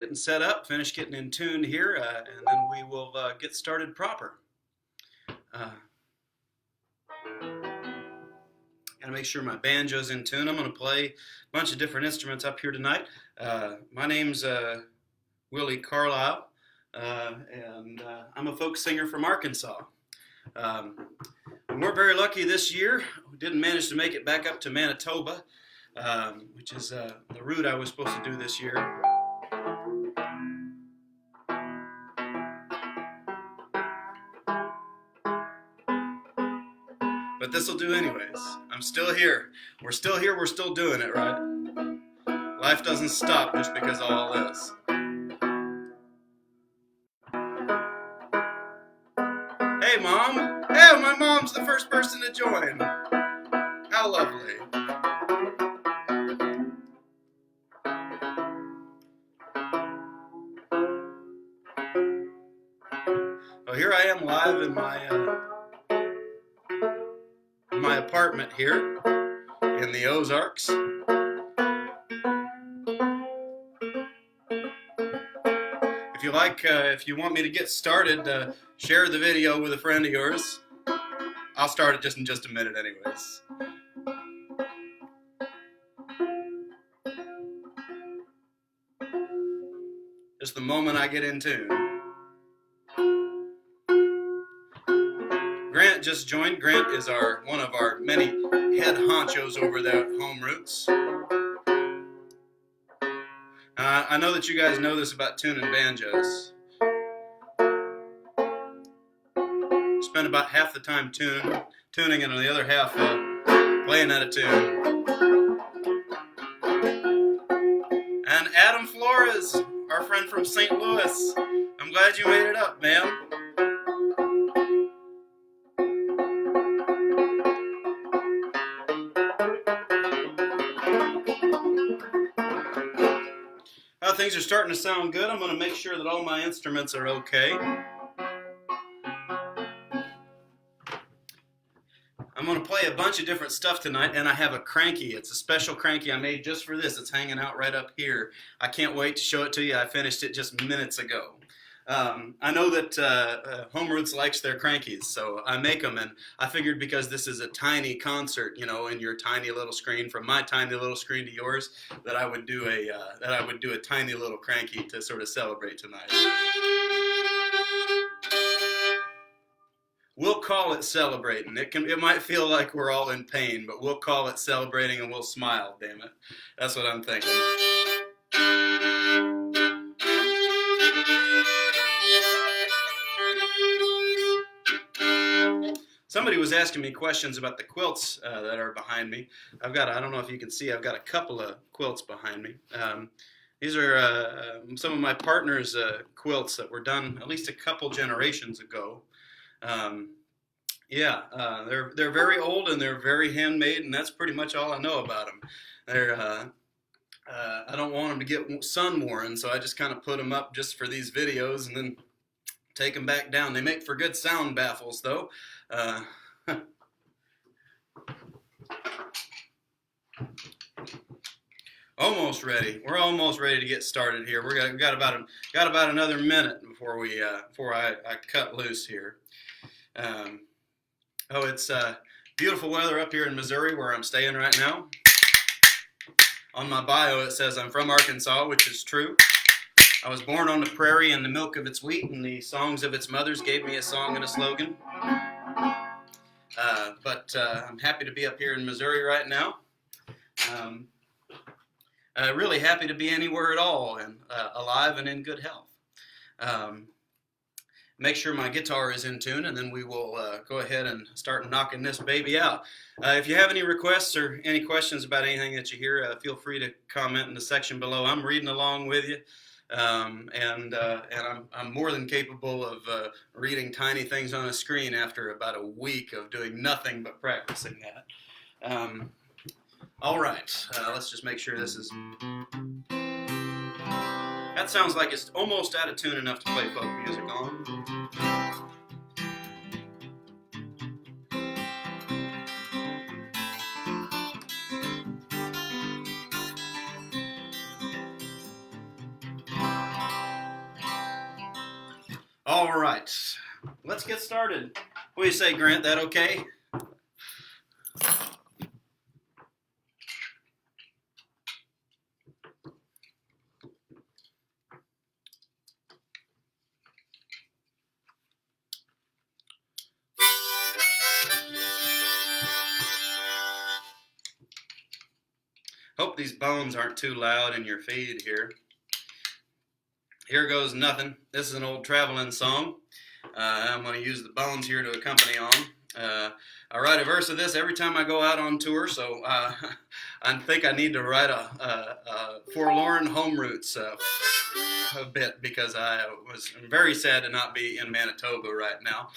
Getting set up, finish getting in tune here, and then we will get started proper. Gotta make sure my banjo's in tune. I'm gonna play a bunch of different instruments up here tonight. My name's Willi Carlisle, and I'm a folk singer from Arkansas. We weren't very lucky this year. We didn't manage to make it back up to Manitoba, which is the route I was supposed to do this year. But this will do anyways. I'm still here. We're still here. We're still doing it, right? Life doesn't stop just because of all this. Hey, Mom. Hey, my mom's the first person to join. How lovely. Well, here I am live in my apartment here in the Ozarks. If you want me to get started, share the video with a friend of yours. I'll start it in just a minute anyways. Just the moment I get in tune. Grant just joined. Grant is one of our many head honchos over there at Home Roots. I know that you guys know this about tuning banjos. Spend about half the time tuning and the other half playing out of tune. And Adam Flores, our friend from St. Louis, I'm glad you made it up, man. Things are starting to sound good. I'm going to make sure that all my instruments are okay. I'm going to play a bunch of different stuff tonight, and I have a cranky. It's a special cranky I made just for this. It's hanging out right up here. I can't wait to show it to you. I finished it just minutes ago. I know that Home Roots likes their crankies, so I make them, and I figured because this is a tiny concert, you know, in your tiny little screen, from my tiny little screen to yours, that I would do a tiny little cranky to sort of celebrate tonight. We'll call it celebrating. It might feel like we're all in pain, but we'll call it celebrating and we'll smile, damn it. That's what I'm thinking. Somebody was asking me questions about the quilts that are behind me. I don't know if you can see, I've got a couple of quilts behind me. These are some of my partner's quilts that were done at least a couple generations ago. They're very old and they're very handmade, and that's pretty much all I know about them. I don't want them to get sun worn, so I just kind of put them up just for these videos and then take them back down. They make for good sound baffles, though. Almost ready. We're almost ready to get started here. We've got about another minute before I cut loose here. It's beautiful weather up here in Missouri, where I'm staying right now. On my bio, it says I'm from Arkansas, which is true. I was born on the prairie and the milk of its wheat, and the songs of its mothers gave me a song and a slogan. But I'm happy to be up here in Missouri right now. Really happy to be anywhere at all, and alive and in good health. Make sure my guitar is in tune, and then we will go ahead and start knocking this baby out. If you have any requests or any questions about anything that you hear, feel free to comment in the section below. I'm reading along with you. And I'm more than capable of reading tiny things on a screen after about a week of doing nothing but practicing that. All right, let's just make sure this is... That sounds like it's almost out of tune enough to play folk music on. All right, let's get started. What do you say, Grant? That okay? Hope these bones aren't too loud in your feed here. Here goes nothing. This is an old traveling song. I'm going to use the bones here to accompany on. I write a verse of this every time I go out on tour, so I think I need to write a Forlorn Home Roots a bit, because I was very sad to not be in Manitoba right now.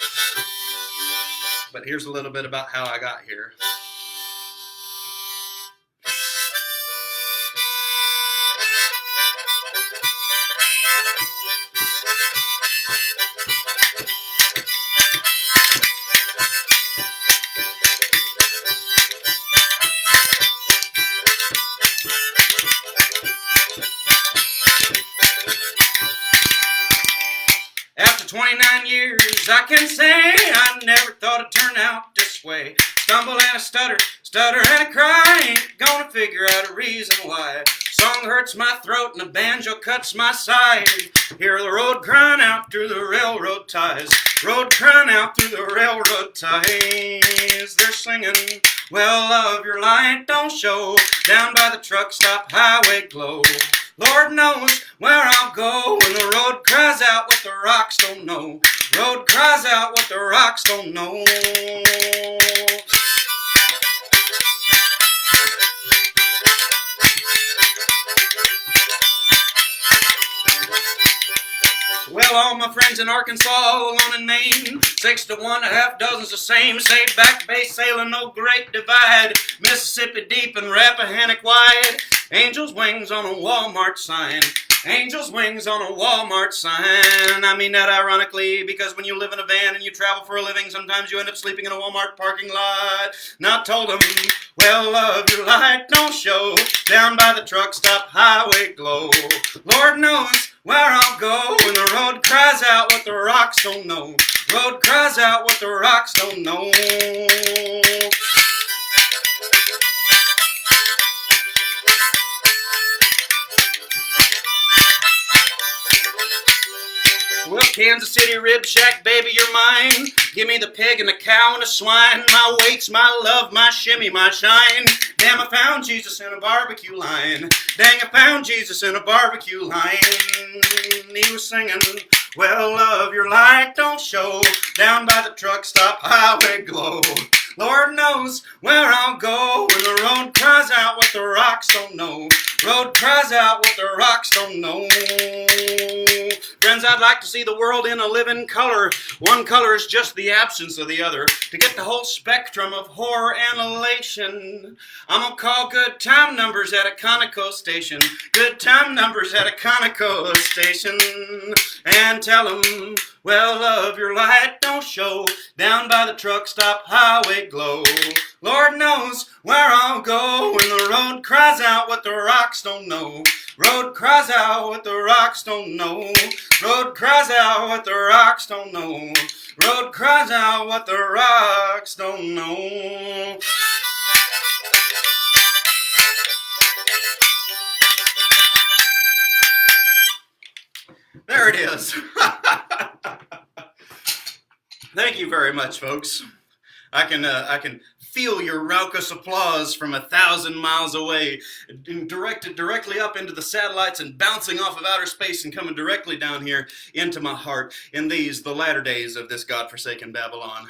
But here's a little bit about how I got here. After 29 years, I can say I never thought it'd turn out this way. Stumble and a stutter and a cry. Ain't gonna figure out a reason why. Song hurts my throat and the banjo cuts my side. Hear the road crying out through the railroad ties. Road crying out through the railroad ties. They're singing, well, love, your light don't show. Down by the truck stop highway glow. Lord knows where I'll go when the road cries out what the rocks don't know. Road cries out what the rocks don't know. Well, all my friends in Arkansas, all alone in Maine, 6 to 1, a half dozen's the same. Say back bay sailing, no great divide. Mississippi deep and Rappahannock wide. Angels' wings on a Walmart sign. Angels' wings on a Walmart sign. I mean that ironically, because when you live in a van and you travel for a living, sometimes you end up sleeping in a Walmart parking lot. Not told them, well, love, your light don't show. Down by the truck stop highway glow. Lord knows where I'll go when the road cries out what the rocks don't know. Road cries out what the rocks don't know. Well, Kansas City Rib Shack, baby, you're mine. Give me the pig and the cow and the swine. My weights, my love, my shimmy, my shine. Damn, I found Jesus in a barbecue line. Dang, I found Jesus in a barbecue line. He was singing, well, love, your light don't show. Down by the truck stop highway glow. Lord knows where I'll go when the road cries out what the rocks don't know. Road cries out what the rocks don't know. Friends, I'd like to see the world in a living color. One color is just the absence of the other. To get the whole spectrum of horror and elation, I'm gonna call good time numbers at a Conoco station. Good time numbers at a Conoco station. And tell them, well, love, your light don't show. Down by the truck stop highway glow. Lord knows where I'll go when the road cries out what the rocks don't know. Road cries out what the rocks don't know. Road cries out what the rocks don't know. Road cries out what the rocks don't know. There it is. Thank you very much, folks. I can feel your raucous applause from 1,000 miles away, directed directly up into the satellites and bouncing off of outer space and coming directly down here into my heart in these, the latter days of this godforsaken Babylon.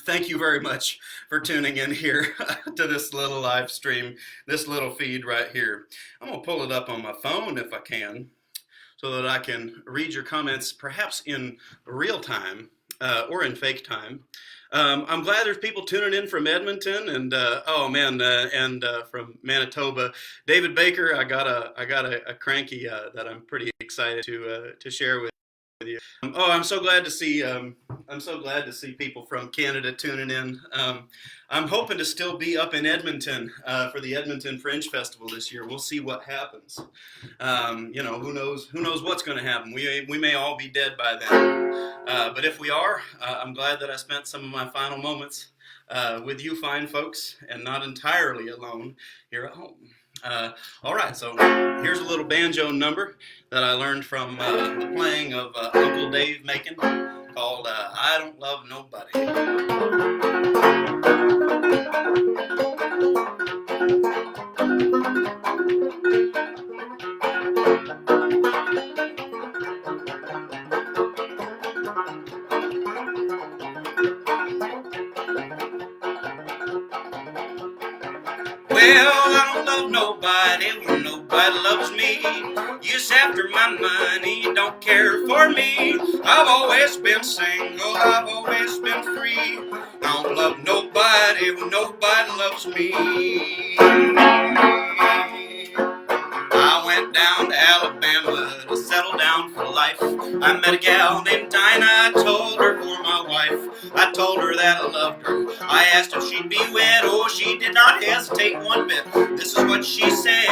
Thank you very much for tuning in here to this little live stream, this little feed right here. I'm going to pull it up on my phone if I can, so that I can read your comments perhaps in real time or in fake time. I'm glad there's people tuning in from Edmonton and from Manitoba. David Baker, I got a cranky that I'm pretty excited to share with you. I'm so glad to see I'm so glad to see people from Canada tuning in. I'm hoping to still be up in Edmonton for the Edmonton Fringe Festival this year. We'll see what happens. Who knows? Who knows what's going to happen? We may all be dead by then. But if we are, I'm glad that I spent some of my final moments with you fine folks and not entirely alone here at home. All right, so here's a little banjo number that I learned from the playing of Uncle Dave Macon called I Don't Love Nobody. Well, I don't love nobody when nobody loves me. You's after my money, you don't care for me. I've always been single, I've always been free. I don't love nobody when nobody loves me. I went down to Alabama to settle down for life. I met a gal named Dinah, I told her for my wife. I told her that I loved her. I asked if she'd be wed, oh, she did not hesitate one bit. This is what she said: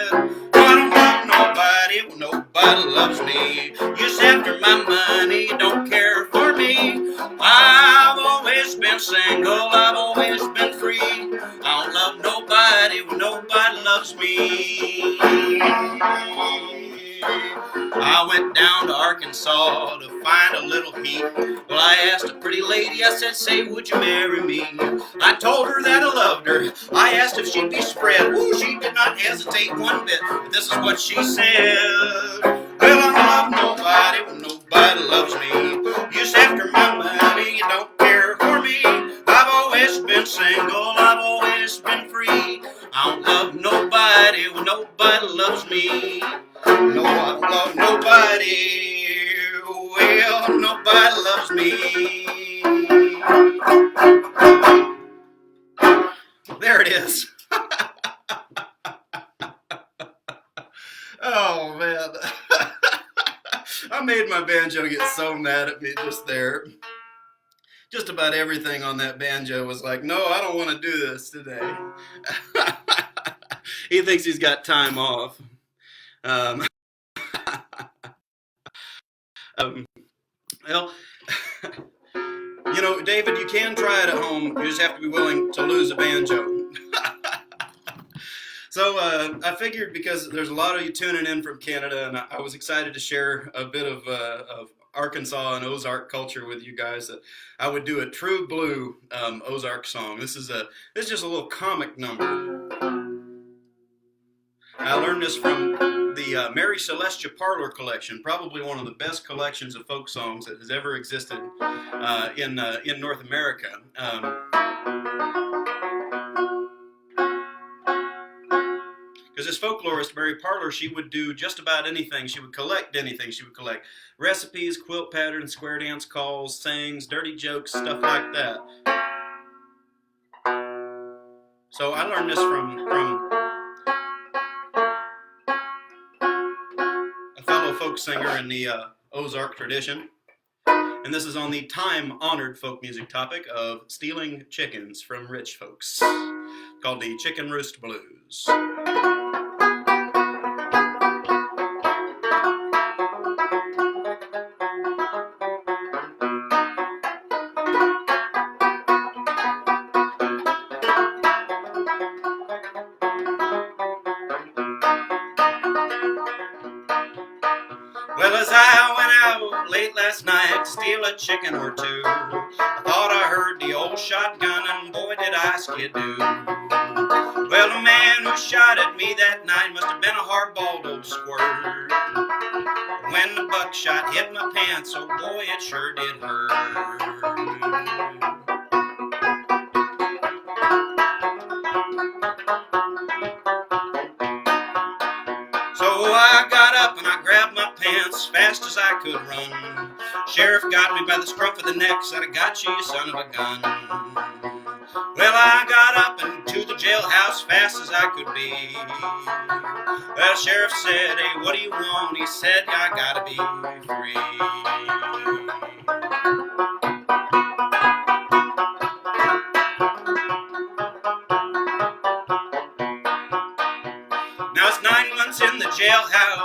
I don't love nobody when nobody loves me. You're after my money, you don't care for me. I've always been single, I've always been free. I don't love nobody when nobody loves me. I went down to Arkansas to find a little heat. Well, I asked a pretty lady, I said, say, would you marry me? I told her that I loved her. I asked if she'd be spread. Ooh, she did not hesitate one bit. But this is what she said: well, I don't love nobody when nobody loves me. You're after my money, you don't care for me. I've always been single, I've always been free. I don't love nobody when nobody loves me. No, I don't love nobody. Well, nobody loves me. There it is. Oh, man. I made my banjo get so mad at me just there. Just about everything on that banjo was like, no, I don't want to do this today. He thinks he's got time off. Well, David, you can try it at home. You just have to be willing to lose a banjo. So I figured, because there's a lot of you tuning in from Canada, and I was excited to share a bit of Arkansas and Ozark culture with you guys, that I would do a true blue Ozark song. This is just a little comic number. I learned this from the Mary Celestia Parlor collection, probably one of the best collections of folk songs that has ever existed in North America. Because as folklorist, Mary Parlor, she would do just about anything. She would collect anything. She would collect recipes, quilt patterns, square dance calls, sayings, dirty jokes, stuff like that. So I learned this from a fellow folk singer in the Ozark tradition. And this is on the time-honored folk music topic of stealing chickens from rich folks, called the Chicken Roost Blues. Well, as I went out late last night to steal a chicken or two, I thought I heard the old shotgun, and boy did I skidoo. Well, the man who shot at me that night must have been a hard-balled old squirt. When the buckshot hit my pants, oh boy, it sure did hurt. So I got up and I grabbed my pants fast as I could run. Sheriff got me by the scruff of the neck, said, I got you, you son of a gun. Well, I got up and to the jailhouse fast as I could be. Well, sheriff said, hey, what do you want? He said, I gotta be free.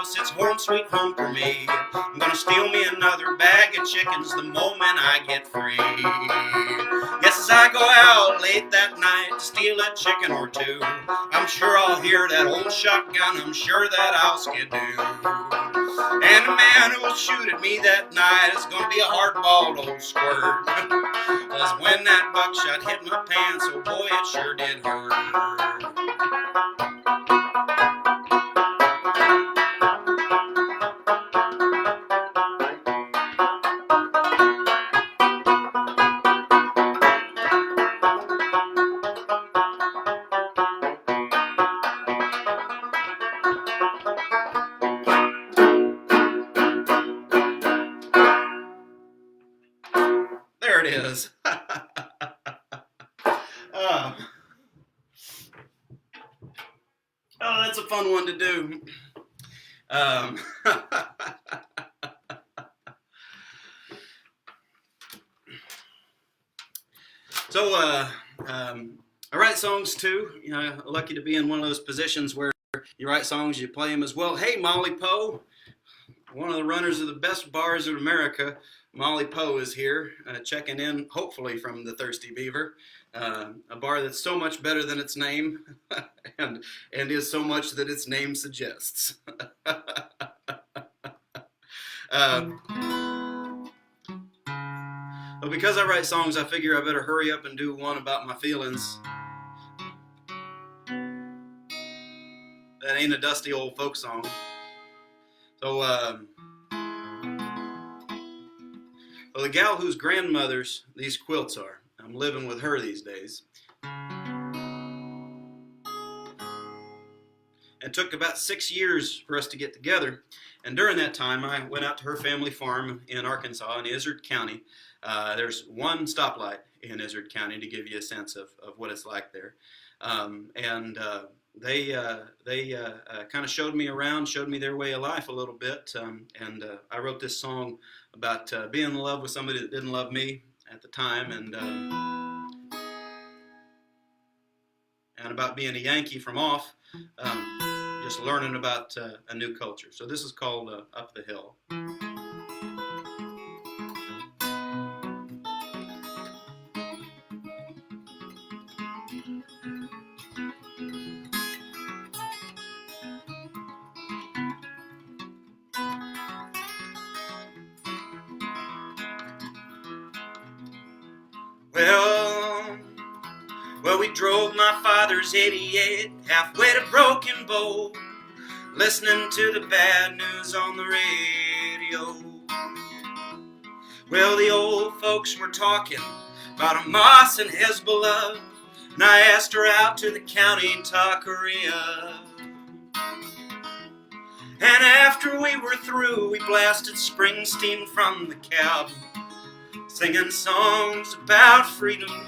Christmas, it's home sweet home for me. I'm gonna steal me another bag of chickens the moment I get free. Yes, as I go out late that night to steal a chicken or two, I'm sure I'll hear that old shotgun, I'm sure that I'll skidoo. And the man who will shoot at me that night is gonna be a hard-balled old squirt. Cause when that buckshot hit my pants, oh boy, it sure did hurt. There it is. Oh, that's a fun one to do. So, I write songs too. You know, lucky to be in one of those positions where you write songs, you play them as well. Hey, Molly Poe, one of the runners of the best bars in America. Molly Poe is here, checking in, hopefully from the Thirsty Beaver, a bar that's so much better than its name, and is so much that its name suggests. But because I write songs, I figure I better hurry up and do one about my feelings. That ain't a dusty old folk song. So, well, the gal whose grandmothers these quilts are, I'm living with her these days. It took about 6 years for us to get together, and during that time I went out to her family farm in Arkansas in Izard County. There's one stoplight in Izard County to give you a sense of what it's like there. They kind of showed me around, showed me their way of life a little bit, and I wrote this song about being in love with somebody that didn't love me at the time, and about being a Yankee from off, just learning about a new culture. So this is called Up the Hill. Well, we drove my father's 88 halfway to Broken Bow, listening to the bad news on the radio. Well, the old folks were talking about Hamas and Hezbollah, and I asked her out to the county taqueria. And after we were through, we blasted Springsteen from the cab, singing songs about freedom and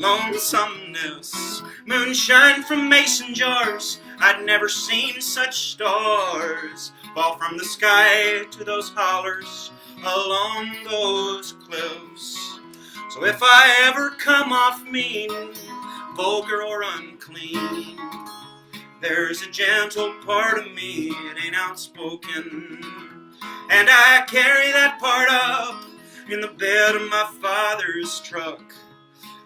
lonesomeness. Moonshine from mason jars, I'd never seen such stars fall from the sky to those hollers along those cliffs. So if I ever come off mean, vulgar or unclean, there's a gentle part of me, it ain't outspoken, and I carry that part up in the bed of my father's truck,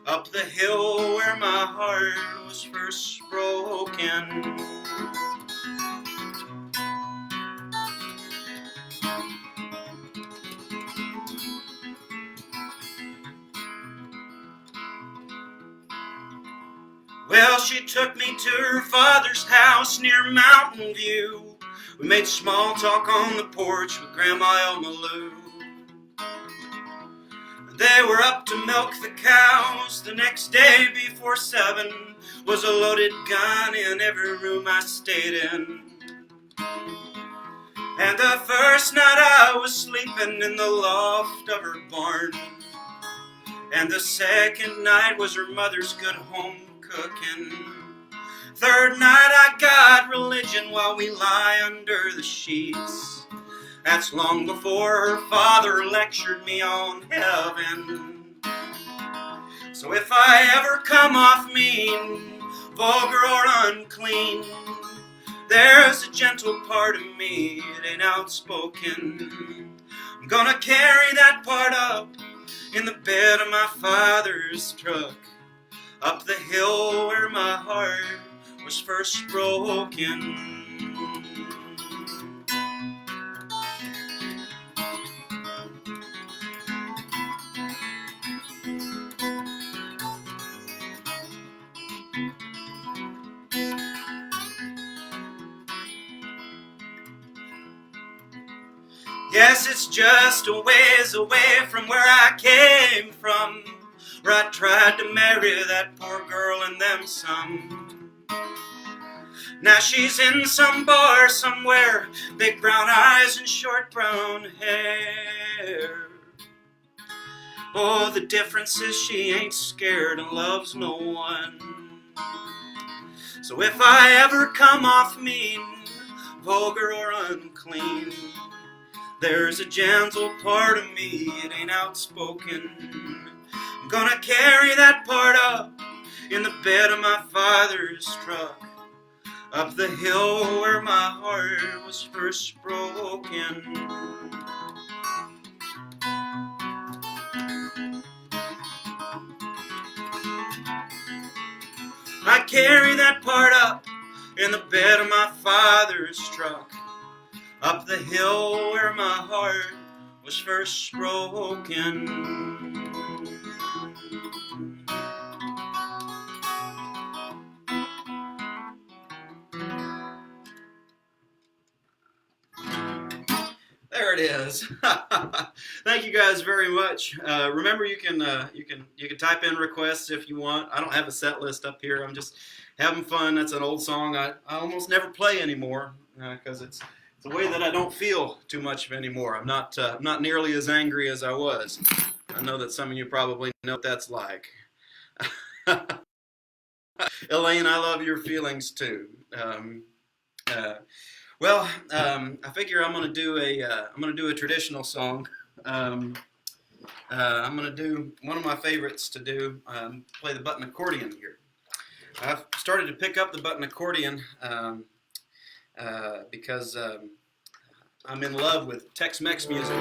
up the hill where my heart was first broken. Well, she took me to her father's house near Mountain View. We made small talk on the porch with Grandma Elma Lou. They were up to milk the cows. The next day before 7 was a loaded gun in every room I stayed in. And the first night I was sleeping in the loft of her barn, and the second night was her mother's good home cooking. Third night I got religion while we lie under the sheets. That's long before her father lectured me on heaven. So if I ever come off mean, vulgar or unclean, There's a gentle part of me, it ain't outspoken. I'm gonna carry that part up in the bed of my father's truck, up the hill where my heart was first broken. Yes, it's just a ways away from where I came from, where I tried to marry that poor girl and them some. Now she's in some bar somewhere, big brown eyes and short brown hair. Oh, the difference is she ain't scared and loves no one. So if I ever come off mean, vulgar or unclean, there's a gentle part of me, it ain't outspoken. I'm gonna carry that part up in the bed of my father's truck, up the hill where my heart was first broken. I carry that part up in the bed of my father's truck, up the hill where my heart was first broken. There it is. Thank you guys very much. Remember, you can type in requests if you want. I don't have a set list up here. I'm just having fun. That's an old song I almost never play anymore because it's a way that I don't feel too much of anymore. I'm not nearly as angry as I was. I know that some of you probably know what that's like. Elaine, I love your feelings too. Well, I figure I'm gonna do a traditional song. I'm gonna do one of my favorites to do. Play the button accordion here. I've started to pick up the button accordion because I'm in love with Tex-Mex music,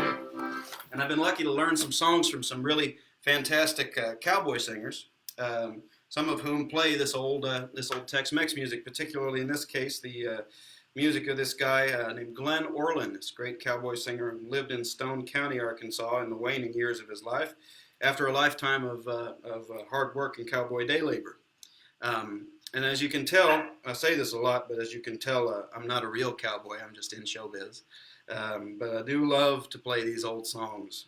and I've been lucky to learn some songs from some really fantastic cowboy singers. Some of whom play this old Tex-Mex music, particularly in this case the music of this guy named Glenn Orland, this great cowboy singer who lived in Stone County, Arkansas in the waning years of his life after a lifetime of hard work and cowboy day labor. And as you can tell, I say this a lot, but as you can tell, I'm not a real cowboy, I'm just in showbiz. But I do love to play these old songs.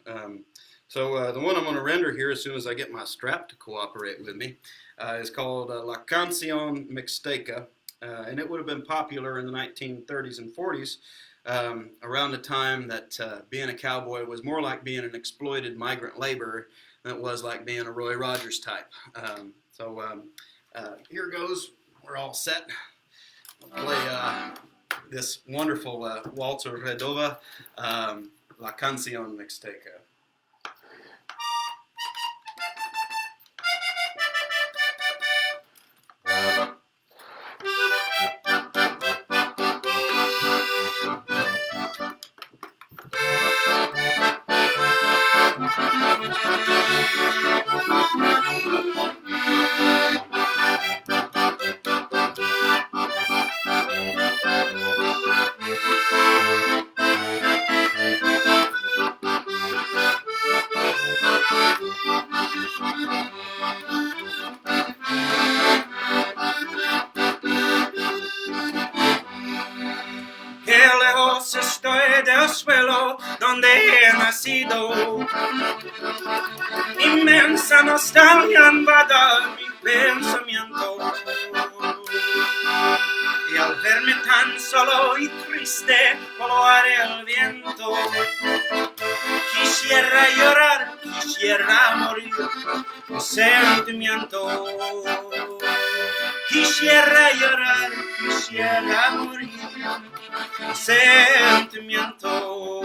So the one I'm going to render here as soon as I get my strap to cooperate with me is called La Canción Mixteca. And it would have been popular in the 1930s and 40s, around the time that being a cowboy was more like being an exploited migrant laborer than it was like being a Roy Rogers type. So here goes. We're all set. I'll play this wonderful Walter Redova, La Canción Mixteca. Estoy del suelo donde he nacido. Inmensa nostalgia invada mi pensamiento. Y al verme tan solo y triste por el viento, quisiera llorar, quisiera morir de sentimiento. Quisiera llorar, quisiera morir de sentimiento.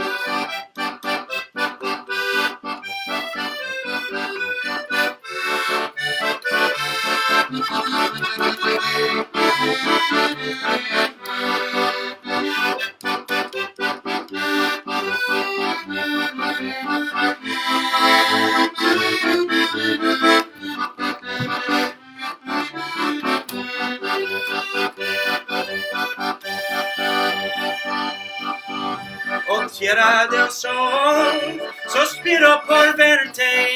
Fiera del sol, sospiro por verte.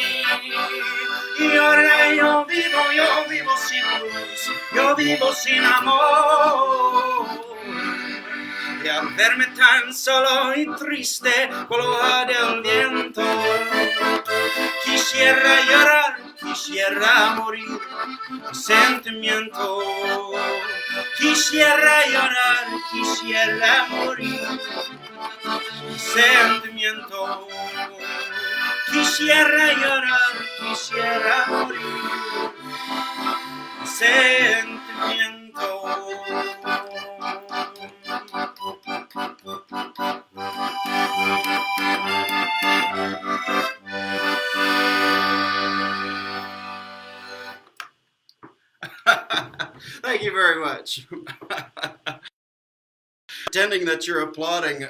Y ahora yo vivo sin luz, yo vivo sin amor. Y al verme tan solo y triste con la hoja del viento, quisiera llorar, quisiera morir, mi sentimiento. Quisiera llorar, quisiera morir, mi sentimiento. Quisiera llorar, quisiera morir, mi sentimiento. Thank you very much. Pretending that you're applauding,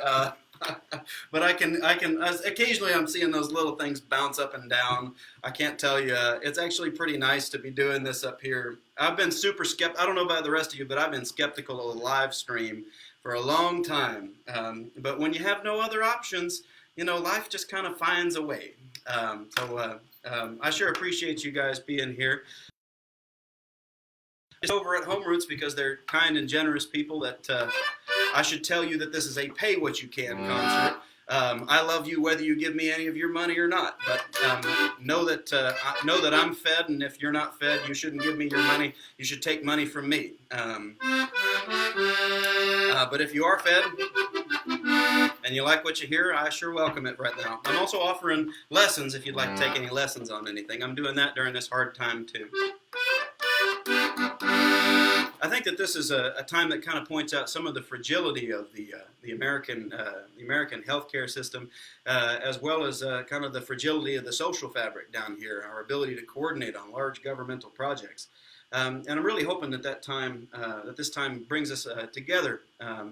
but I can. Occasionally, I'm seeing those little things bounce up and down. I can't tell you. It's actually pretty nice to be doing this up here. I've been super skeptical. I don't know about the rest of you, but I've been skeptical of the live stream for a long time. But when you have no other options, life just kind of finds a way. I sure appreciate you guys being here. Over at Home Roots, because they're kind and generous people, that I should tell you that this is a pay what you can concert. I love you whether you give me any of your money or not, but know that I'm fed, and if you're not fed, you shouldn't give me your money. You should take money from me. But if you are fed and you like what you hear, I sure welcome it right now. I'm also offering lessons if you'd like to take any lessons on anything. I'm doing that during this hard time too. I think that this is a time that kind of points out some of the fragility of the American healthcare system, as well as kind of the fragility of the social fabric down here, our ability to coordinate on large governmental projects. And I'm really hoping that this time brings us together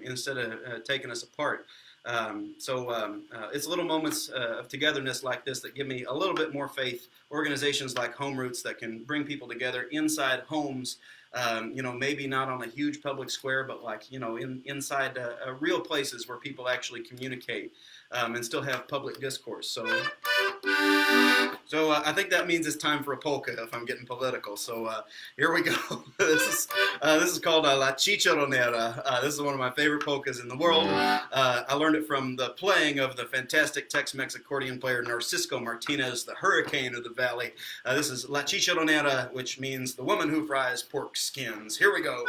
instead of taking us apart. It's little moments of togetherness like this that give me a little bit more faith. Organizations like Home Roots that can bring people together inside homes, maybe not on a huge public square, but like, inside real places where people actually communicate and still have public discourse. So I think that means it's time for a polka if I'm getting political. So here we go. This is called La Chicharronera. This is one of my favorite polkas in the world. I learned it from the playing of the fantastic Tex-Mex accordion player Narcisco Martinez, the hurricane of the valley. This is La Chicharronera, which means the woman who fries pork skins. Here we go.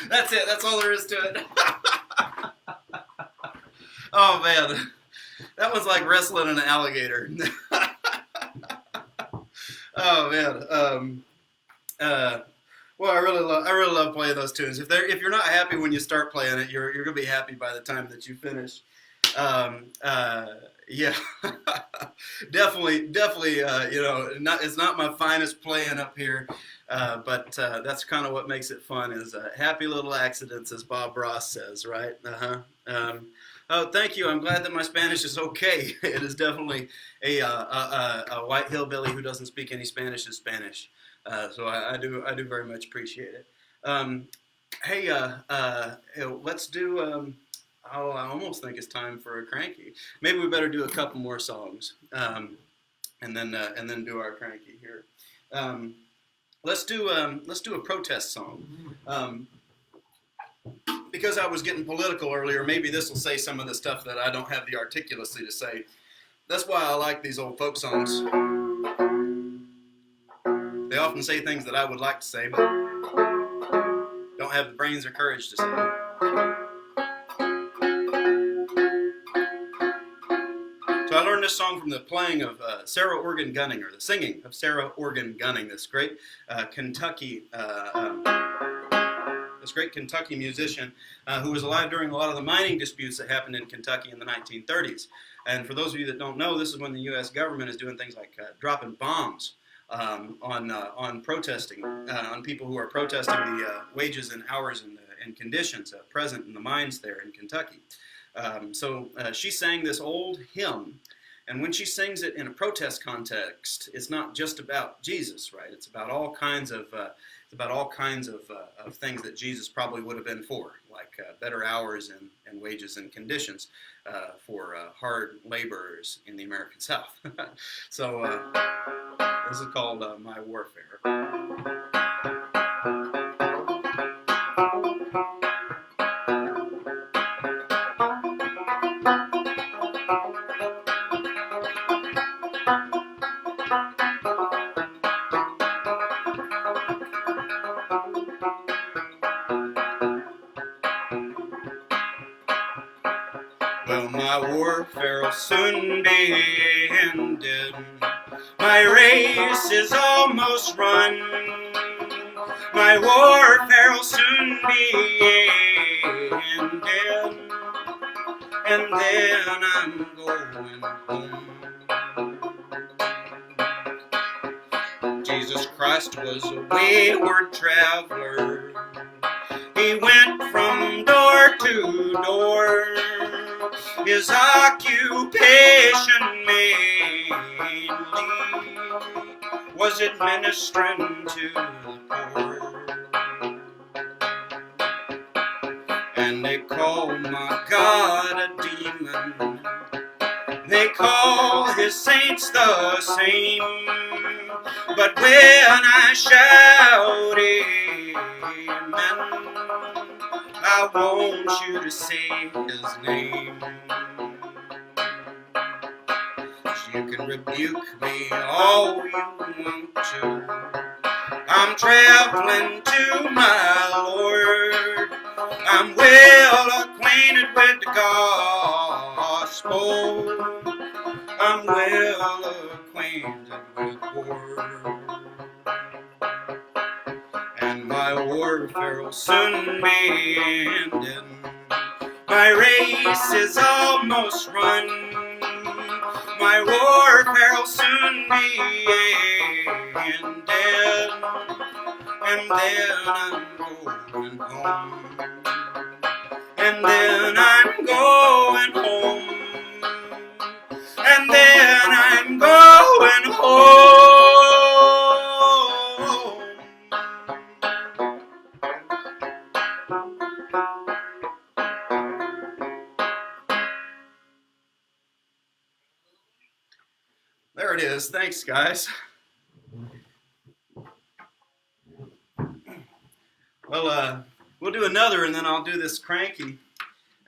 That's it. That's all there is to it. Oh, man. That was like wrestling an alligator. Oh, man. Well, I really love playing those tunes. If you're not happy when you start playing it, you're gonna be happy by the time that you finish. Yeah, definitely. It's not my finest playing up here, but that's kind of what makes it fun. Is happy little accidents, as Bob Ross says, right? Oh, thank you. I'm glad that my Spanish is okay. It is definitely a white hillbilly who doesn't speak any Spanish is Spanish. So I do very much appreciate it. Um, hey, let's do. Oh, I almost think it's time for a cranky. Maybe we better do a couple more songs, and then do our cranky here. Um, let's do a protest song. Because I was getting political earlier, maybe this will say some of the stuff that I don't have the articulacy to say. That's why I like these old folk songs. They often say things that I would like to say, but don't have the brains or courage to say. So I learned this song from the playing of Sarah Organ Gunning, or the singing of Sarah Organ Gunning, this great Kentucky musician who was alive during a lot of the mining disputes that happened in Kentucky in the 1930s. And for those of you that don't know, this is when the U.S. government is doing things like dropping bombs on protesting, on people who are protesting the wages and hours and conditions present in the mines there in Kentucky. So she sang this old hymn, and when she sings it in a protest context, it's not just about Jesus, right? It's about all kinds of things that Jesus probably would have been for, like better hours and wages and conditions for hard laborers in the American South. So this is called My Warfare. Well, my warfare will soon be ended. My race is almost run. My warfare will soon be ended. And then I'm going home. Jesus Christ was a wayward traveler. He went from door to door. His occupation mainly was administering to the poor. And they call my God a demon. They call his saints the same. But when I shout amen, I want you to say his name. You can rebuke me all you want to. I'm traveling to my Lord. I'm well acquainted with the gospel. I'm well acquainted with war. And my warfare will soon be ended. My race is almost run. My warfare will soon be ended. And then I'm going home. And then I'm going home. And then I'm going home. There it is. Thanks, guys. Well, we'll do another, and then I'll do this cranky,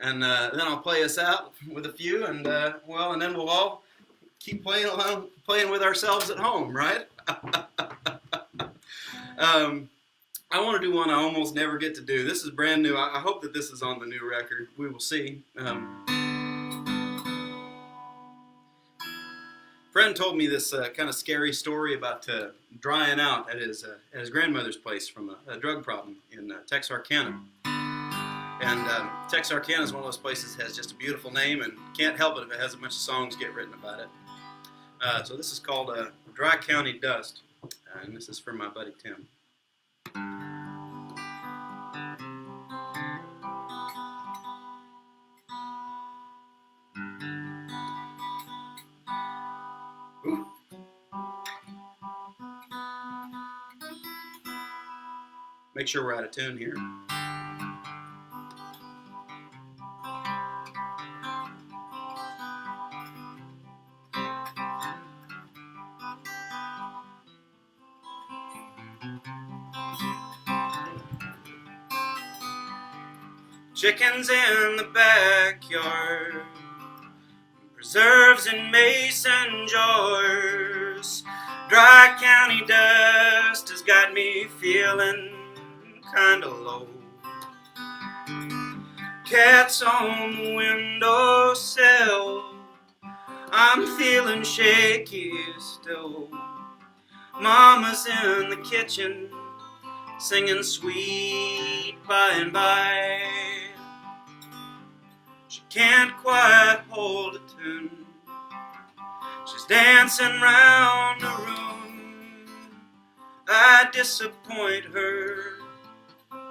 and then I'll play us out with a few, and and then we'll all keep playing along, playing with ourselves at home, right? I want to do one I almost never get to do. This is brand new. I hope that this is on the new record. We will see. Friend told me this kind of scary story about drying out at his grandmother's place from a drug problem in Texarkana. And Texarkana is one of those places that has just a beautiful name, and can't help it if it has a bunch of songs get written about it. So this is called Dry County Dust, and this is for my buddy Tim. Ooh. Make sure we're out of tune here. Chickens in the backyard, preserves in mason jars. Dry county dust has got me feeling kinda low. Cats on the windowsill, I'm feeling shaky still. Mama's in the kitchen, singing sweet by and by. She can't quite hold a tune, she's dancing round the room. I disappoint her,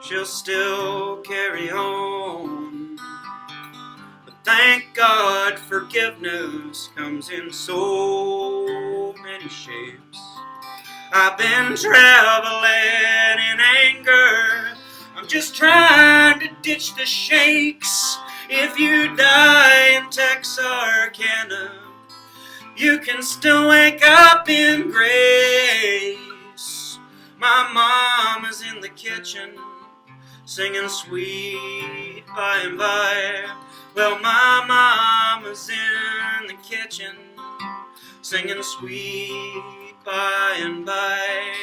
she'll still carry on. But thank God forgiveness comes in so many shapes. I've been traveling in anger, I'm just trying to ditch the shakes. If you die in Texarkana, you can still wake up in grace. My mama's in the kitchen, singing sweet by and by. Well, my mama's in the kitchen, singing sweet by and by.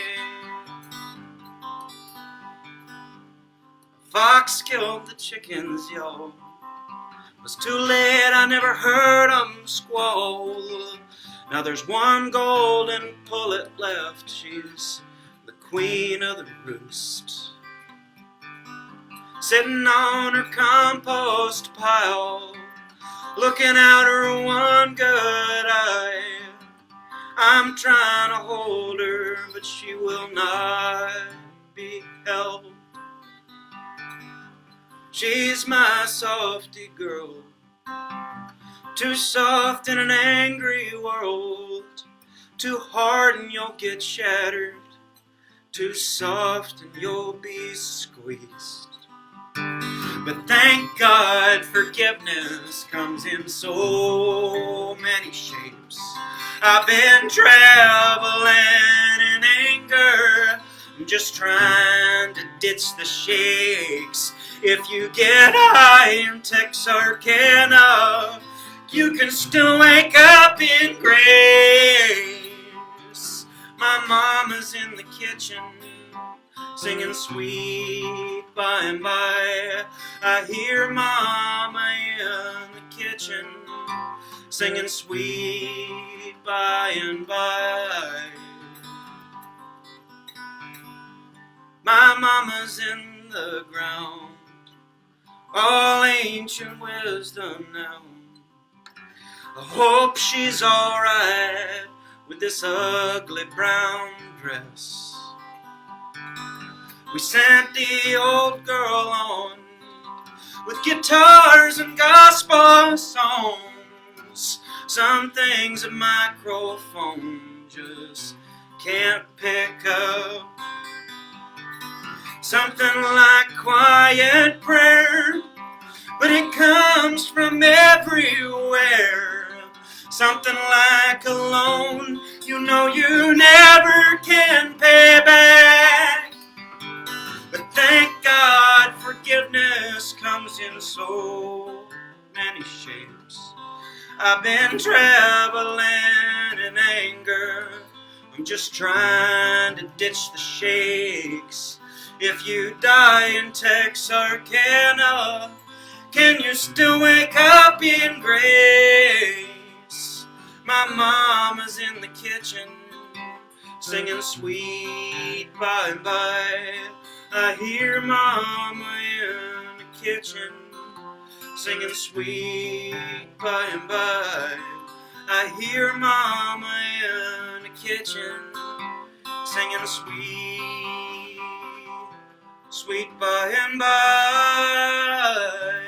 A fox killed the chickens, y'all. It was too late, I never heard 'em squall. Now there's one golden pullet left, she's the queen of the roost. Sitting on her compost pile, looking out her one good eye. I'm trying to hold her, but she will not be held. She's my softy girl, too soft in an angry world, too hard and you'll get shattered, too soft and you'll be squeezed. But thank God forgiveness comes in so many shapes. I've been traveling in anger, I'm just trying to ditch the shakes. If you get high in Texarkana, you can still wake up in grace. My mama's in the kitchen, singing sweet by and by. I hear mama in the kitchen, singing sweet by and by. My mama's in the ground, all ancient wisdom now. I hope she's alright with this ugly brown dress. We sent the old girl on with guitars and gospel songs. Some things a microphone just can't pick up. Something like quiet prayer, but it comes from everywhere. Something like a loan you know you never can pay back. But thank God forgiveness comes in so many shapes. I've been traveling in anger, I'm just trying to ditch the shakes. If you die in Texarkana, can you still wake up in grace? My mama's in the kitchen, singing sweet by and by. I hear mama in the kitchen, singing sweet by and by. I hear mama in the kitchen, singing sweet by and by.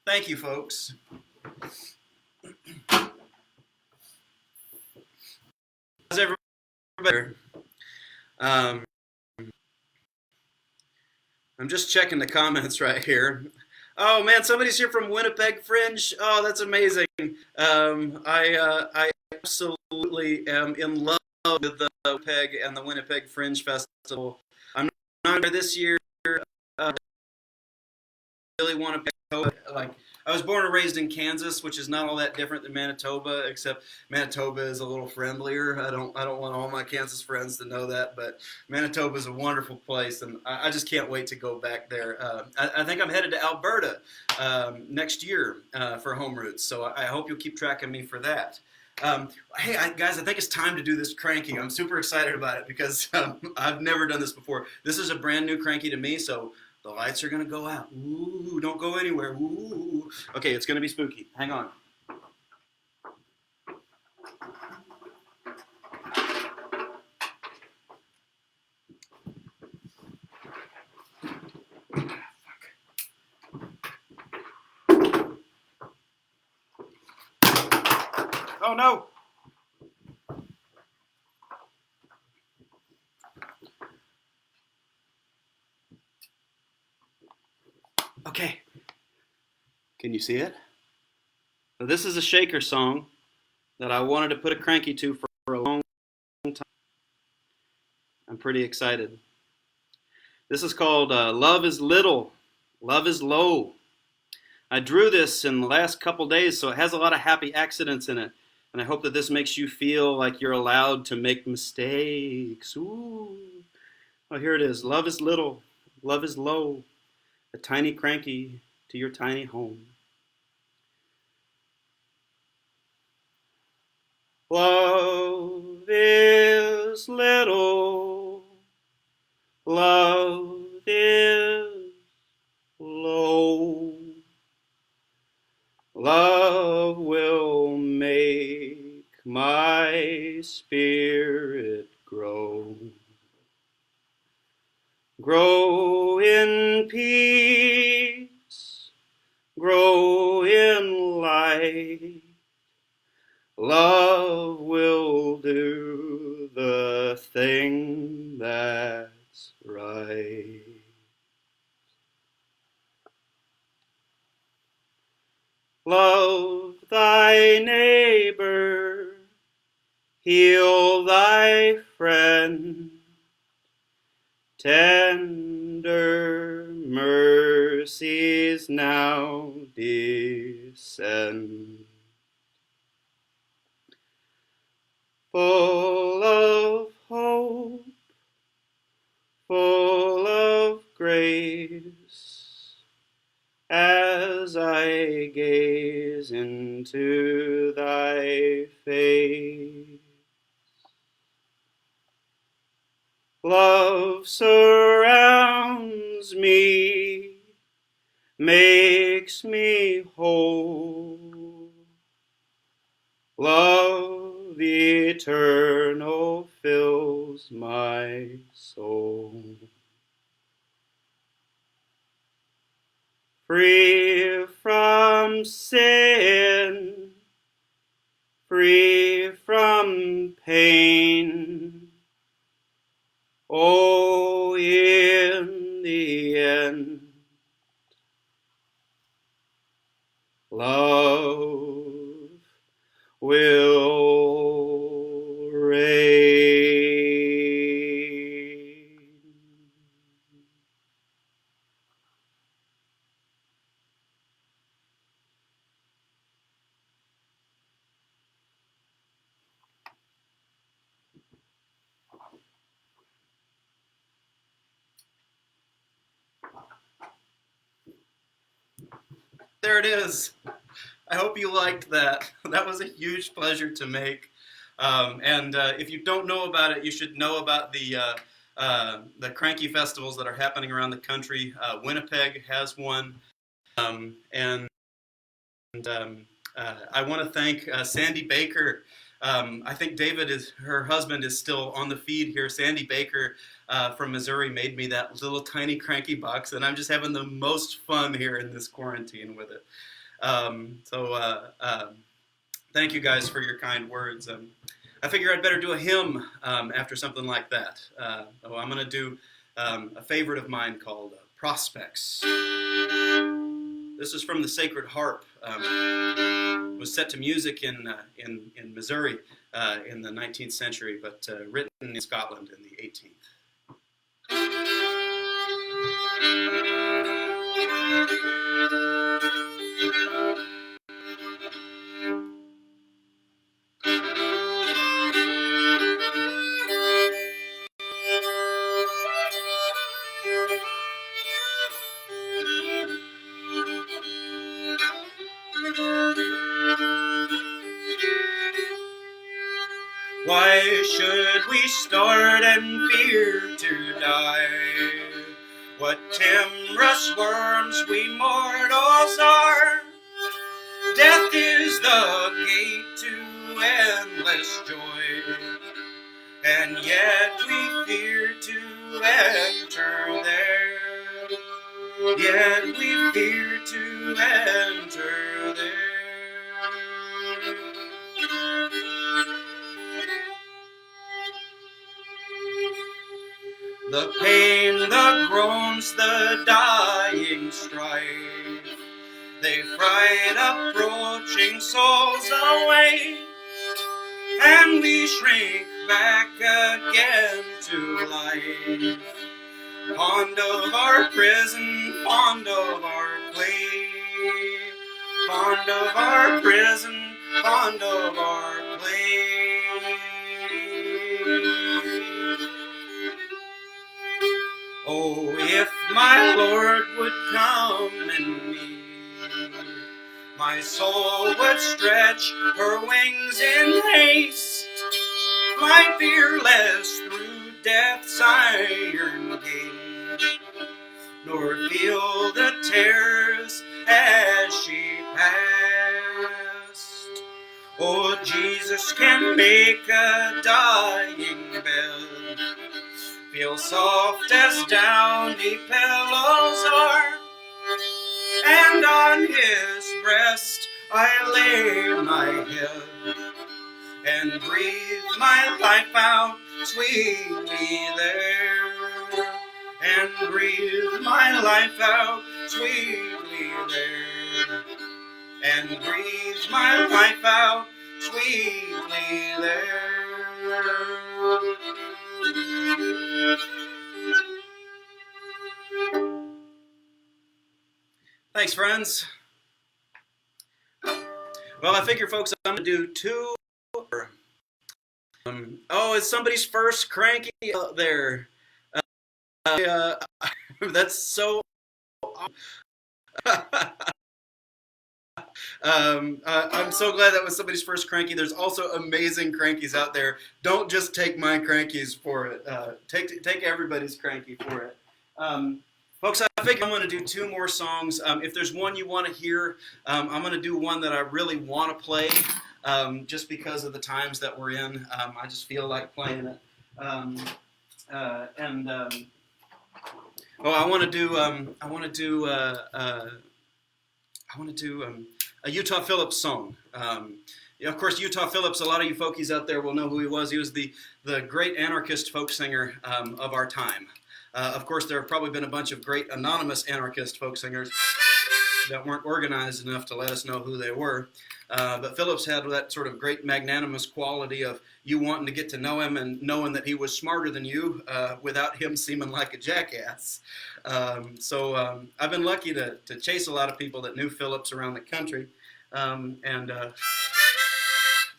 Thank you, folks. How's everybody? Um, I'm just checking the comments right here. Oh man, somebody's here from Winnipeg Fringe. Oh, that's amazing. I absolutely am in love with the Winnipeg and the Winnipeg Fringe Festival. I'm not there this year. Uh, really want to like. I was born and raised in Kansas, which is not all that different than Manitoba, except Manitoba is a little friendlier. I don't want all my Kansas friends to know that, but Manitoba is a wonderful place, and I just can't wait to go back there. I think I'm headed to Alberta next year for Home Roots, so I hope you'll keep track of me for that. Hey, guys, I think it's time to do this cranky. I'm super excited about it because I've never done this before. This is a brand new cranky to me, so the lights are going to go out. Ooh, don't go anywhere. Ooh. Okay, it's going to be spooky. Hang on. Oh, no. Okay. Can you see it? So this is a shaker song that I wanted to put a cranky to for a long time. I'm pretty excited. This is called Love is Little, Love is Low. I drew this in the last couple days, so it has a lot of happy accidents in it. And I hope that this makes you feel like you're allowed to make mistakes. Ooh. Oh, here it is. Love is little, love is low. A tiny cranky to your tiny home. Love is little, love is low. Love will make my spirit grow. Grow in peace, grow in light. Love will do the thing that's right. Love thy neighbor, heal thy friend. Tender mercies now descend. Full of hope, full of grace, as I gaze into thy face. Love surrounds me, makes me whole. Love eternal fills my soul. Free from sin, free from pain. Oh, in the end, love will reign. There it is. I hope you liked that. That was a huge pleasure to make. And if you don't know about it, you should know about the cranky festivals that are happening around the country. Winnipeg has one, and I want to thank Sandy Baker. I think her husband is still on the feed here. Sandy Baker from Missouri made me that little tiny cranky box, and I'm just having the most fun here in this quarantine with it. Thank you guys for your kind words. I figure I'd better do a hymn after something like that. I'm going to do a favorite of mine called Prospects. This is from the Sacred Harp. It was set to music in Missouri in the 19th century, but written in Scotland in the 18th. Why should we start and fear to die? What timorous worms we mortals are! Death is the gate to endless joy, and yet we fear to enter there. Yet we fear to enter there. The pain, the groans, the dying strife, they fright approaching souls away, and we shrink back again to life. Fond of our prison, fond of our clay, fond of our prison, fond of our clay. Oh, if my Lord would come in me, my soul would stretch her wings in haste, fly fearless through death's iron gate, nor feel the terrors as she passed. Oh, Jesus can make a dying bed feel soft as downy pillows are, and on his breast I lay my head and breathe my life out sweetly there, and breathe my life out sweetly there, and breathe my life out sweetly there. Thanks, friends. Well, I figure, folks, I'm going to do two. Is somebody's first cranky out there? That's so I'm so glad that was somebody's first cranky. There's also amazing crankies out there. Don't just take my crankies for it. Take everybody's cranky for it. Folks, I think I'm going to do two more songs. If there's one you want to hear, I'm going to do one that I really want to play, just because of the times that we're in. I just feel like playing it. I want to do a Utah Phillips song. Of course, Utah Phillips, a lot of you folkies out there will know who he was. He was the great anarchist folk singer of our time. Of course, there have probably been a bunch of great anonymous anarchist folk singers that weren't organized enough to let us know who they were. But Phillips had that sort of great magnanimous quality of you wanting to get to know him and knowing that he was smarter than you without him seeming like a jackass. I've been lucky to chase a lot of people that knew Phillips around the country. No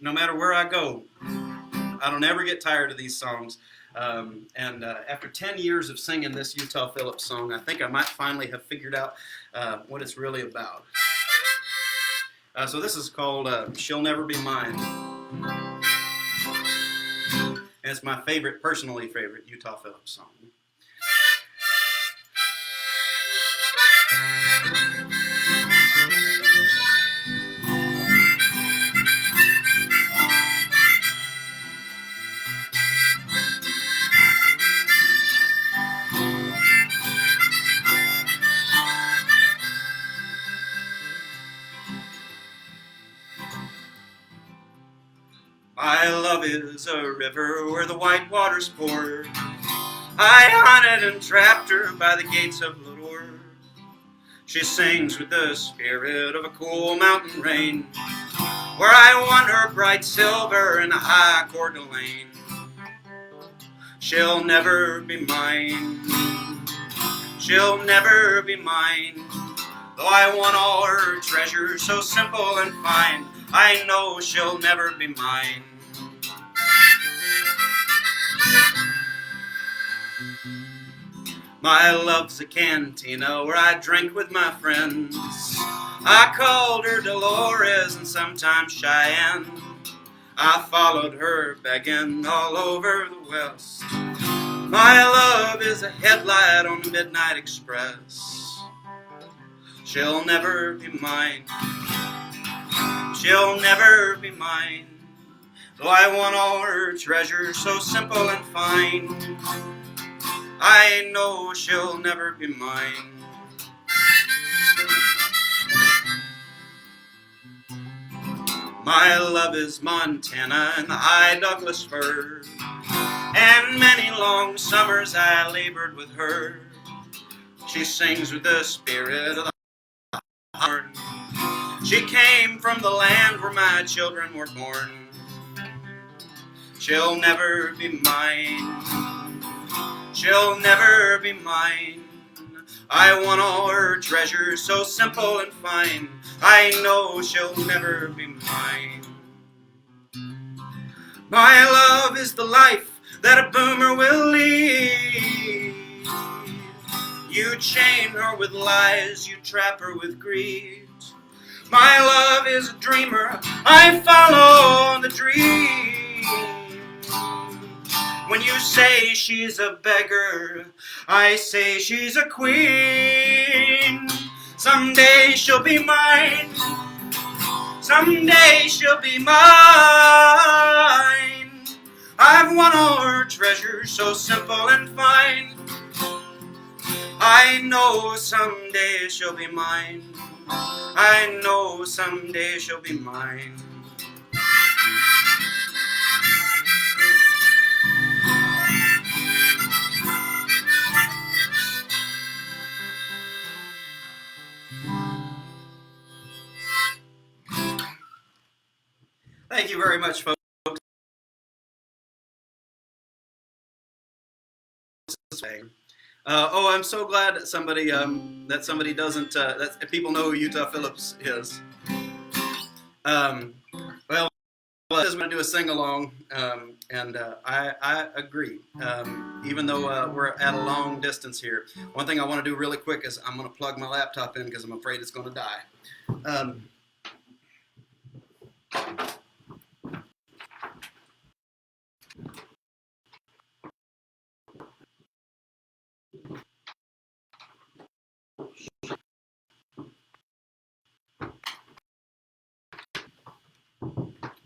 matter where I go, I don't ever get tired of these songs. After 10 years of singing this Utah Phillips song, I think I might finally have figured out what it's really about. So this is called She'll Never Be Mine. And it's my personally favorite Utah Phillips song. My love is a river where the white waters pour. I hunted and trapped her by the gates of Lodore. She sings with the spirit of a cool mountain rain, where I won her bright silver in a high Coeur d'Alene. She'll never be mine, she'll never be mine, though I won all her treasures so simple and fine. I know she'll never be mine. My love's a cantina where I drink with my friends. I called her Dolores and sometimes Cheyenne. I followed her begging all over the West. My love is a headlight on the Midnight Express. She'll never be mine, she'll never be mine, though I won all her treasures so simple and fine. I know she'll never be mine. My love is Montana and the high Douglas fir, and many long summers I labored with her. She sings with the spirit of the horn. She came from the land where my children were born. She'll never be mine, she'll never be mine. I won all her treasures so simple and fine. I know she'll never be mine. My love is the life that a boomer will lead. You chain her with lies, you trap her with greed. My love is a dreamer, I follow the dream. When you say she's a beggar, I say she's a queen. Someday she'll be mine, someday she'll be mine. I've won all her treasures so simple and fine. I know someday she'll be mine, I know someday she'll be mine. Thank you very much, folks. I'm so glad that somebody doesn't that people know who Utah Phillips is. Well, I just want to do a sing along, and I agree. Even though we're at a long distance here, one thing I want to do really quick is I'm going to plug my laptop in because I'm afraid it's going to die.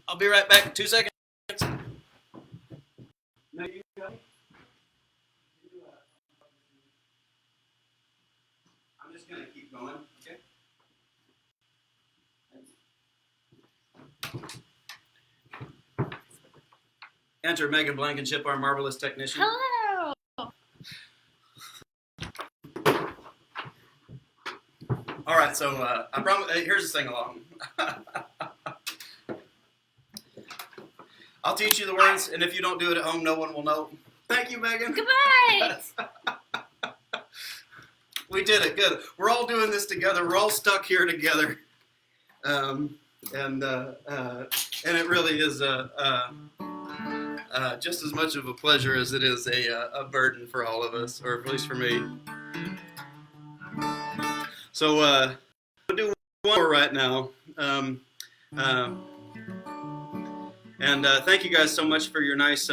I'll be right back in 2 seconds. No, you got it? I'm just going to keep going, okay? Enter Megan Blankenship, our marvelous technician. Hello! All right, so I promise. Here's a sing-along. I'll teach you the words, and if you don't do it at home, no one will know. Thank you, Megan. Goodbye! We did it. Good. We're all doing this together. We're all stuck here together. And it really is just as much of a pleasure as it is a burden for all of us, or at least for me. So we'll do one more right now. And thank you guys so much for your nice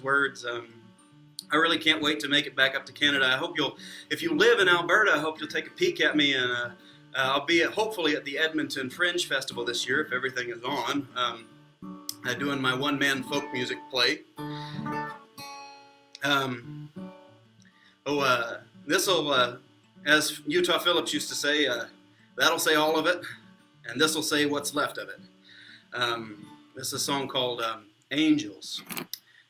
words. I really can't wait to make it back up to Canada. I hope if you live in Alberta, I hope you'll take a peek at me, and I'll be hopefully at the Edmonton Fringe Festival this year if everything is on. Doing my one-man folk music play. This'll, as Utah Phillips used to say, that'll say all of it, and this'll say what's left of it. This is a song called Angels.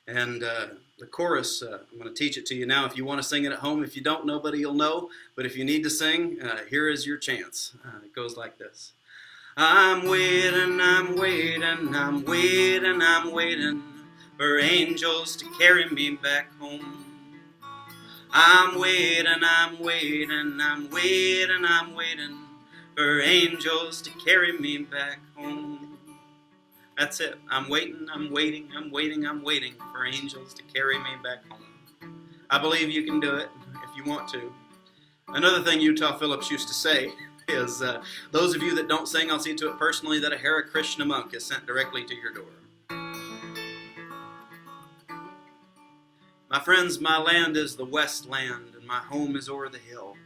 And the chorus, I'm going to teach it to you now if you want to sing it at home. If you don't, nobody will know. But if you need to sing, here is your chance. It goes like this. I'm waiting, I'm waiting, I'm waiting, I'm waiting for angels to carry me back home. I'm waiting, I'm waiting, I'm waiting, I'm waiting for angels to carry me back home. That's it. I'm waiting, I'm waiting, I'm waiting, I'm waiting for angels to carry me back home. I believe you can do it if you want to. Another thing Utah Phillips used to say is, those of you that don't sing, I'll see to it personally that a Hare Krishna monk is sent directly to your door. My friends, my land is the west land, and my home is o'er the hill.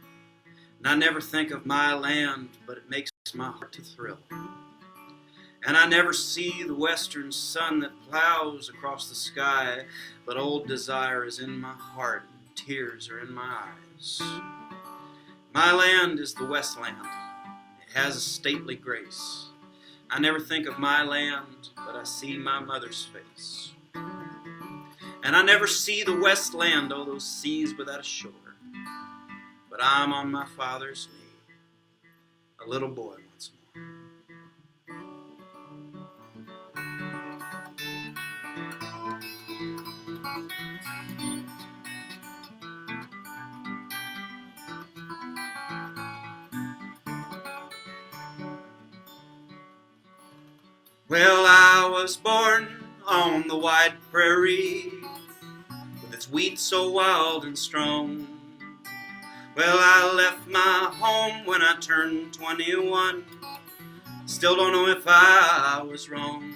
And I never think of my land, but it makes my heart to thrill. And I never see the western sun that plows across the sky, but old desire is in my heart, and tears are in my eyes. My land is the west land. It has a stately grace. I never think of my land, but I see my mother's face. And I never see the west land, all those seas without a shore. But I'm on my father's knee, a little boy once more. Well, I was born on the wide prairie, with its wheat so wild and strong. Well, I left my home when I turned 21. Still don't know if I was wrong.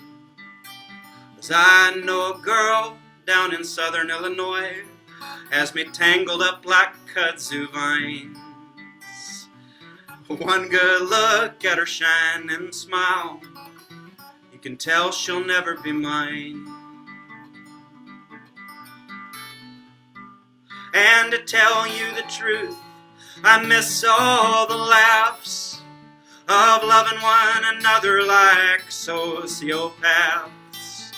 'Cause I know a girl down in southern Illinois has me tangled up like kudzu vines. One good look at her shining smile, you can tell she'll never be mine. And to tell you the truth, I miss all the laughs of loving one another like sociopaths.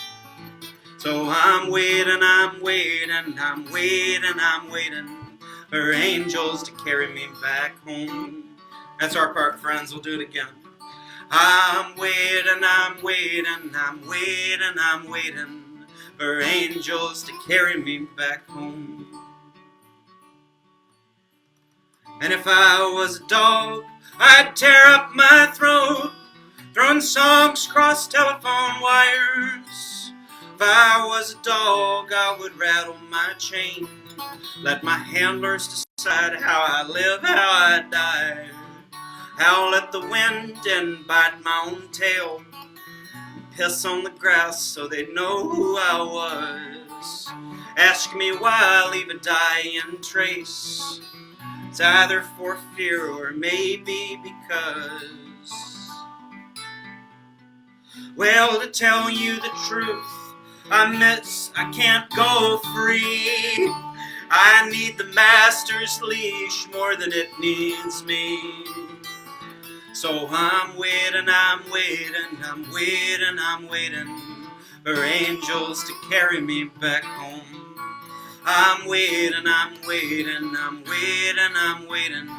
So I'm waiting, I'm waiting, I'm waiting, I'm waiting for angels to carry me back home. That's our part, friends. We'll do it again. I'm waiting, I'm waiting, I'm waiting, I'm waiting for angels to carry me back home. And if I was a dog, I'd tear up my throat, throwing songs across telephone wires. If I was a dog, I would rattle my chain, let my handlers decide how I live, how I die. Howl at the wind and bite my own tail, piss on the grass so they'd know who I was. Ask me why I leave a dying trace. It's either for fear or maybe because. Well, to tell you the truth, I can't go free. I need the master's leash more than it needs me. So I'm waiting, I'm waiting, I'm waiting, I'm waiting for angels to carry me back home. I'm waiting, I'm waiting, I'm waiting, I'm waiting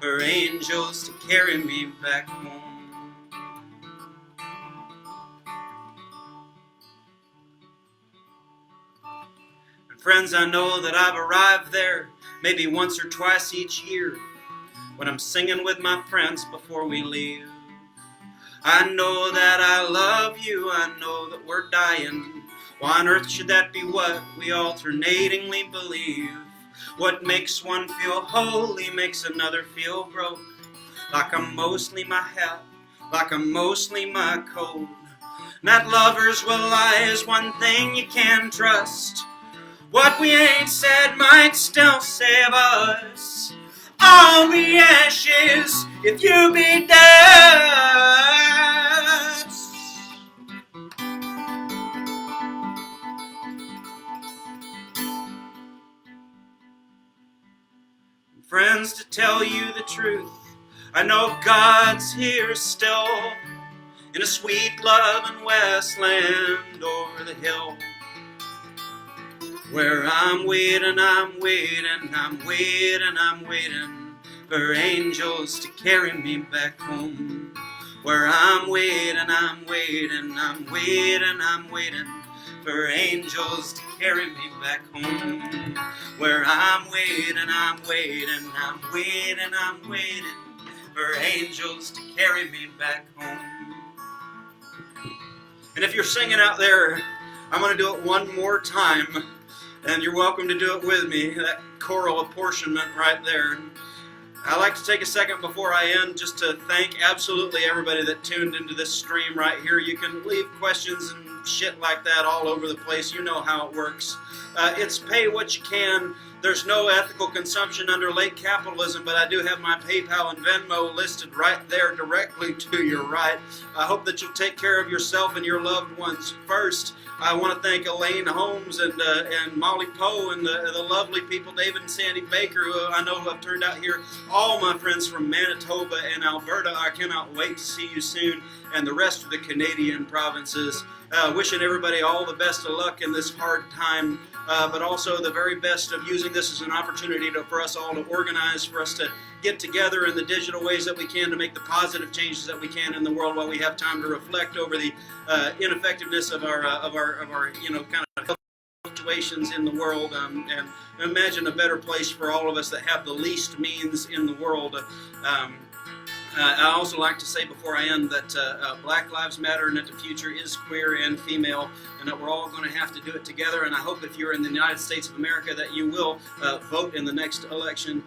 for angels to carry me back home. And friends, I know that I've arrived there maybe once or twice each year, when I'm singing with my friends before we leave. I know that I love you, I know that we're dying. Why on earth should that be what we alternatingly believe? What makes one feel holy makes another feel broke. Like I'm mostly my hat, like I'm mostly my coat. That lovers will lie is one thing you can trust. What we ain't said might still save us. I'll be ashes if you be dust. Friends, to tell you the truth, I know God's here still. in a sweet loving westland o'er the hill, where I'm waiting, I'm waiting, I'm waiting, I'm waiting for angels to carry me back home. Where I'm waiting, I'm waiting, I'm waiting, I'm waiting for angels to carry me back home. Where I'm waiting, I'm waiting, I'm waiting, I'm waiting for angels to carry me back home. And if you're singing out there, I'm going to do it one more time, and you're welcome to do it with me, that choral apportionment right there. I'd like to take a second before I end just to thank absolutely everybody that tuned into this stream right here. You can leave questions and shit like that all over the place. You know how it works. It's pay what you can. There's no ethical consumption under late capitalism, but I do have my PayPal and Venmo listed right there directly to your right. I hope that you'll take care of yourself and your loved ones first. I want to thank Elaine Holmes and Molly Poe and the lovely people, David and Sandy Baker, who I know have turned out here. All my friends from Manitoba and Alberta, I cannot wait to see you soon, and the rest of the Canadian provinces. Wishing everybody all the best of luck in this hard time, but also the very best of using this as an opportunity for us all to organize, for us to get together in the digital ways that we can to make the positive changes that we can in the world, while we have time to reflect over the ineffectiveness of our kind of situations in the world, and imagine a better place for all of us that have the least means in the world. I also like to say before I end that Black Lives Matter, and that the future is queer and female, and that we're all going to have to do it together. And I hope if you're in the United States of America that you will vote in the next election,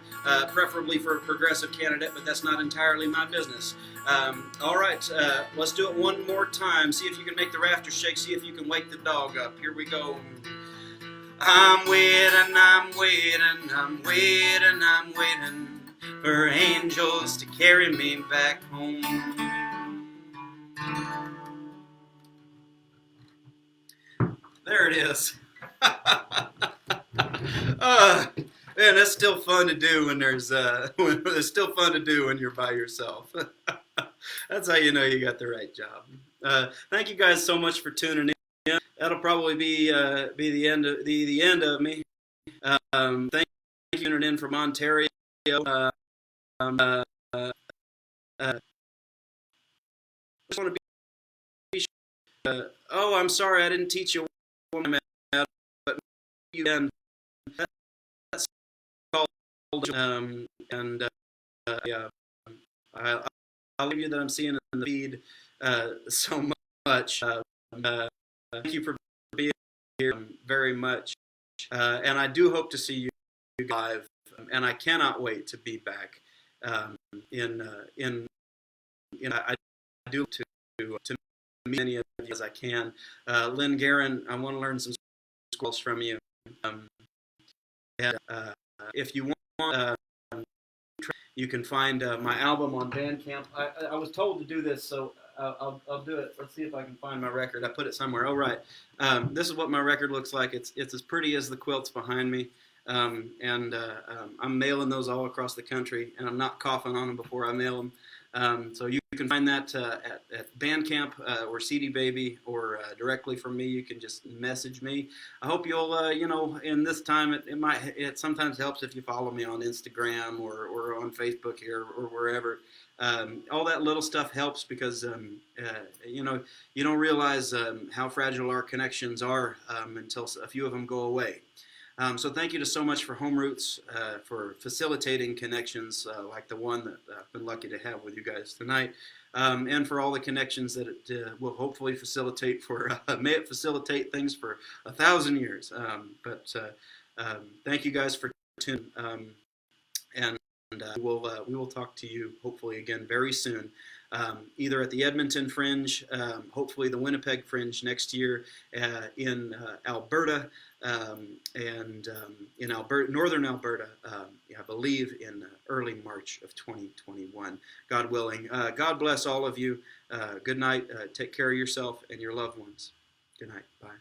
preferably for a progressive candidate, but that's not entirely my business. All right, let's do it one more time. See if you can make the rafters shake. See if you can wake the dog up. Here we go. I'm waiting, I'm waiting, I'm waiting, I'm waiting for angels to carry me back home. There it is. Man, that's still fun to do when there's it's still fun to do when you're by yourself. That's how you know you got the right job. Thank you guys so much for tuning in. That'll probably be the end of me. Thank you for tuning in from Ontario. I just want to be oh, I'm sorry, I didn't teach you what I meant, but you can. That's called yeah. I'll leave you that I'm seeing in the feed so much. Thank you for being here very much, and I do hope to see you live, and I cannot wait to be back. I do to meet many of you as I can. Lynn Guerin, I want to learn some skills from you. If you want, you can find my album on Bandcamp. I was told to do this, so I'll do it. Let's see if I can find my record. I put it somewhere. Oh, right. This is what my record looks like. It's as pretty as the quilts behind me. I'm mailing those all across the country, and I'm not coughing on them before I mail them. So you can find that at Bandcamp or CD Baby, or directly from me. You can just message me. I hope you'll, in this time, it sometimes helps if you follow me on Instagram or on Facebook here or wherever. All that little stuff helps because, you don't realize how fragile our connections are until a few of them go away. So thank you so much for Home Roots for facilitating connections like the one that I've been lucky to have with you guys tonight, and for all the connections that it will hopefully facilitate may it facilitate things for 1,000 years. Thank you guys for tuning in, and we will talk to you hopefully again very soon. Either at the Edmonton Fringe, hopefully the Winnipeg Fringe next year, in Alberta, and in northern Alberta, I believe in early March of 2021, God willing. God bless all of you. Good night. Take care of yourself and your loved ones. Good night. Bye.